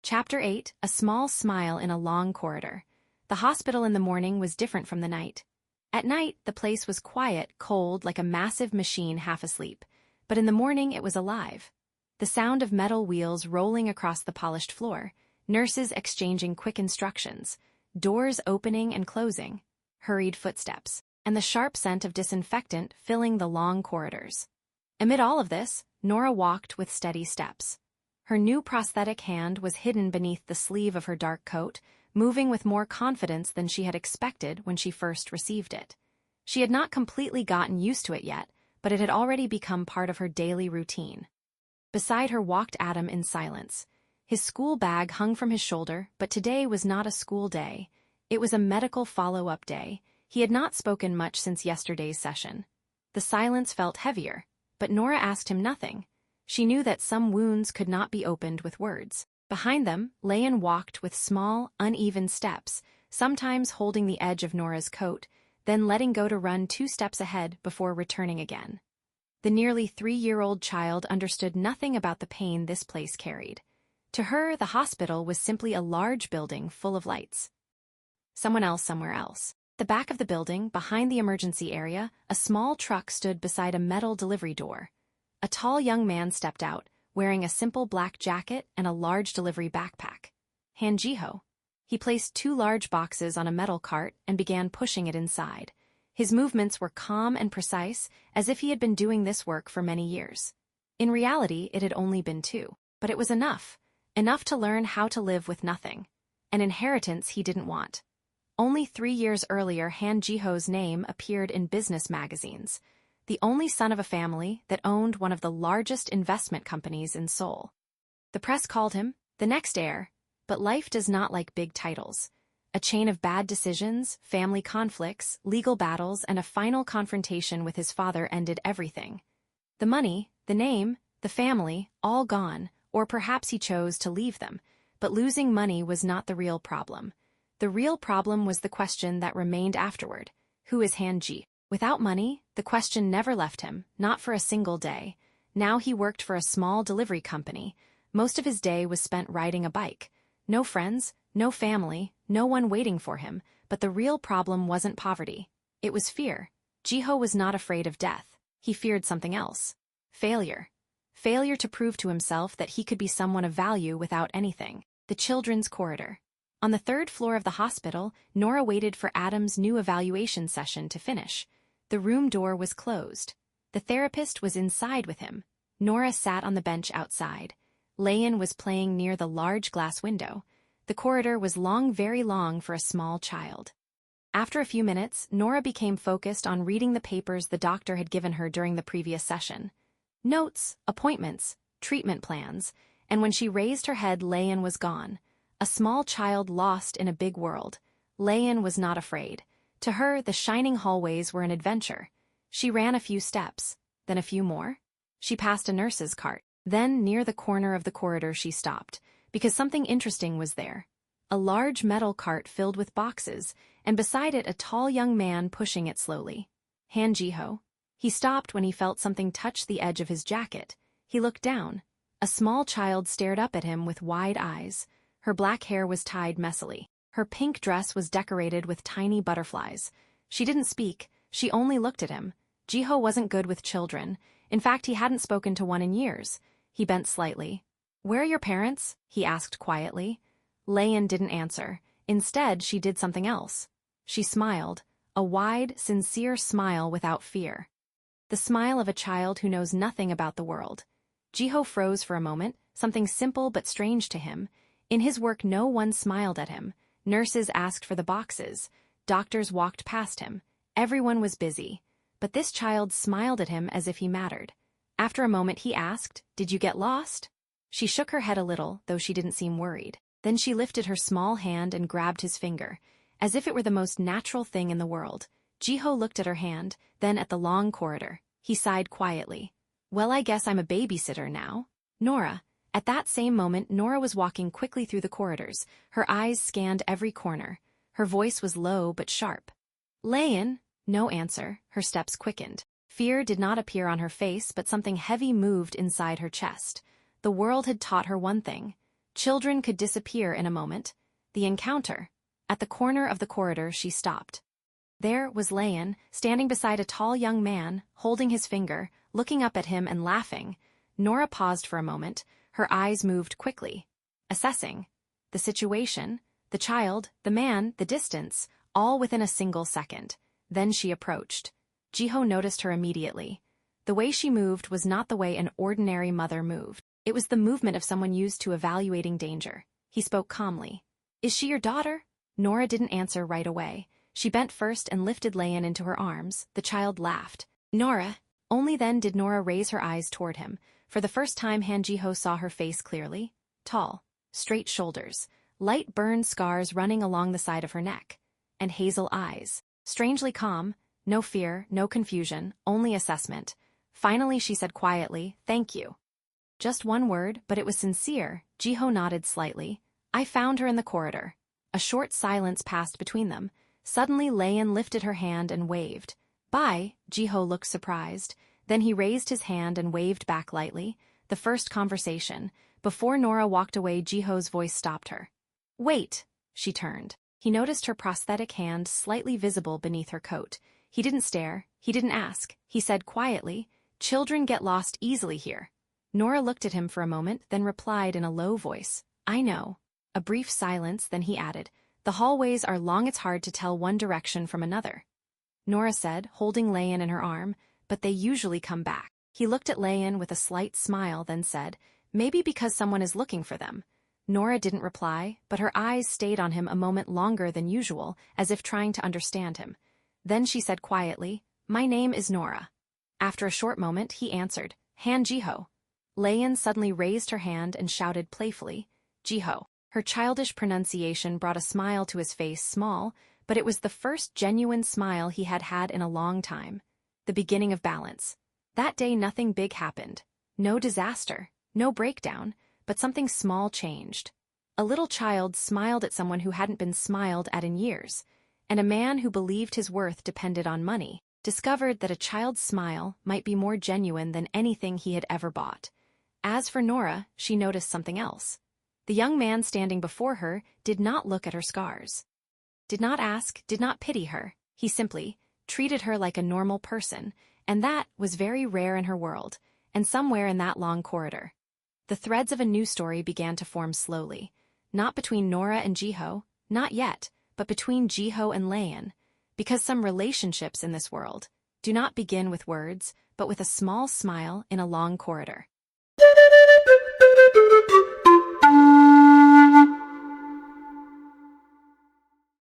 Chapter 8, A Small Smile in a Long Corridor. The hospital in the morning was different from the night. At night, the place was quiet, cold, like a massive machine half asleep. But in the morning, it was alive. The sound of metal wheels rolling across the polished floor, nurses exchanging quick instructions, doors opening and closing, hurried footsteps, and the sharp scent of disinfectant filling the long corridors. Amid all of this, Nora walked with steady steps. Her new prosthetic hand was hidden beneath the sleeve of her dark coat, moving with more confidence than she had expected when she first received it. She had not completely gotten used to it yet, but it had already become part of her daily routine. Beside her walked Adam in silence. His school bag hung from his shoulder, but today was not a school day. It was a medical follow-up day. He had not spoken much since yesterday's session. The silence felt heavier, but Nora asked him nothing. She knew that some wounds could not be opened with words. Behind them, Layan walked with small, uneven steps, sometimes holding the edge of Nora's coat, then letting go to run 2 steps ahead before returning again. The nearly 3-year-old child understood nothing about the pain this place carried. To her, the hospital was simply a large building full of lights. Someone else somewhere else. The back of the building, behind the emergency area, a small truck stood beside a metal delivery door. A tall young man stepped out, wearing a simple black jacket and a large delivery backpack. Han Jiho. He placed 2 large boxes on a metal cart and began pushing it inside. His movements were calm and precise, as if he had been doing this work for many years. In reality, it had only been 2, but it was enough. Enough to learn how to live with nothing. An inheritance he didn't want. Only 3 years earlier, Han Jiho's name appeared in business magazines. The only son of a family that owned one of the largest investment companies in Seoul. The press called him the next heir, but life does not like big titles. A chain of bad decisions, family conflicts, legal battles, and a final confrontation with his father ended everything. The money, the name, the family, all gone, or perhaps he chose to leave them, but losing money was not the real problem. The real problem was the question that remained afterward. Who is Han Jiho? Without money, the question never left him, not for a single day. Now he worked for a small delivery company. Most of his day was spent riding a bike. No friends, no family, no one waiting for him, but the real problem wasn't poverty. It was fear. Jiho was not afraid of death. He feared something else. Failure. Failure to prove to himself that he could be someone of value without anything. The children's corridor. On the 3rd floor of the hospital, Nora waited for Adam's new evaluation session to finish. The room door was closed. The therapist was inside with him. Nora sat on the bench outside. Layan was playing near the large glass window. The corridor was long, very long for a small child. After a few minutes, Nora became focused on reading the papers the doctor had given her during the previous session. Notes, appointments, treatment plans, and when she raised her head, Layan was gone. A small child lost in a big world. Layan was not afraid. To her, the shining hallways were an adventure. She ran a few steps, then a few more. She passed a nurse's cart. Then, near the corner of the corridor, she stopped, because something interesting was there. A large metal cart filled with boxes, and beside it a tall young man pushing it slowly. Han Jiho. He stopped when he felt something touch the edge of his jacket. He looked down. A small child stared up at him with wide eyes. Her black hair was tied messily. Her pink dress was decorated with tiny butterflies. She didn't speak, she only looked at him. Jiho wasn't good with children. In fact, he hadn't spoken to one in years. He bent slightly. "Where are your parents?" he asked quietly. Layan didn't answer. Instead, she did something else. She smiled, a wide, sincere smile without fear. The smile of a child who knows nothing about the world. Jiho froze for a moment, something simple but strange to him. In his work, no one smiled at him. Nurses asked for the boxes. Doctors walked past him. Everyone was busy. But this child smiled at him as if he mattered. After a moment, he asked, "Did you get lost?" She shook her head a little, though she didn't seem worried. Then she lifted her small hand and grabbed his finger, as if it were the most natural thing in the world. Jiho looked at her hand, then at the long corridor. He sighed quietly. "Well, I guess I'm a babysitter now." Nora. At that same moment, Nora was walking quickly through the corridors. Her eyes scanned every corner. Her voice was low but sharp. "Layan." No answer. Her steps quickened. Fear did not appear on her face, but something heavy moved inside her chest. The world had taught her one thing. Children could disappear in a moment. The encounter. At the corner of the corridor, she stopped. There was Layan, standing beside a tall young man, holding his finger, looking up at him and laughing. Nora paused for a moment. Her eyes moved quickly, assessing the situation, the child, the man, the distance, all within a single second. Then she approached. Jiho noticed her immediately. The way she moved was not the way an ordinary mother moved. It was the movement of someone used to evaluating danger. He spoke calmly. "Is she your daughter?" Nora didn't answer right away. She bent first and lifted Layan into her arms. The child laughed. "Nora." Only then did Nora raise her eyes toward him. For the first time, Han Jiho saw her face clearly. Tall, straight shoulders, light burn scars running along the side of her neck, and hazel eyes. Strangely calm, no fear, no confusion, only assessment. Finally she said quietly, "Thank you." Just one word, but it was sincere. Jiho nodded slightly. "I found her in the corridor." A short silence passed between them. Suddenly Layan lifted her hand and waved. "Bye." Jiho looked surprised. Then he raised his hand and waved back lightly. The first conversation. Before Nora walked away, Jiho's voice stopped her. "Wait." She turned. He noticed her prosthetic hand slightly visible beneath her coat. He didn't stare. He didn't ask. He said quietly, "Children get lost easily here." Nora looked at him for a moment, then replied in a low voice, "I know." A brief silence, then he added, "The hallways are long, it's hard to tell one direction from another." Nora said, holding Layan in her arm, "But they usually come back." He looked at Layan with a slight smile, then said, "Maybe because someone is looking for them." Nora didn't reply, but her eyes stayed on him a moment longer than usual, as if trying to understand him. Then she said quietly, "My name is Nora." After a short moment, he answered, "Han Jiho." Layan suddenly raised her hand and shouted playfully, "Jiho." Her childish pronunciation brought a smile to his face, small, but it was the first genuine smile he had had in a long time. The beginning of balance. That day nothing big happened. No disaster, no breakdown, but something small changed. A little child smiled at someone who hadn't been smiled at in years, and a man who believed his worth depended on money discovered that a child's smile might be more genuine than anything he had ever bought. As for Nora, she noticed something else. The young man standing before her did not look at her scars. Did not ask, did not pity her. He simply treated her like a normal person, and that was very rare in her world, and somewhere in that long corridor. The threads of a new story began to form slowly. Not between Nora and Jiho, not yet, but between Jiho and Layan, because some relationships in this world do not begin with words, but with a small smile in a long corridor.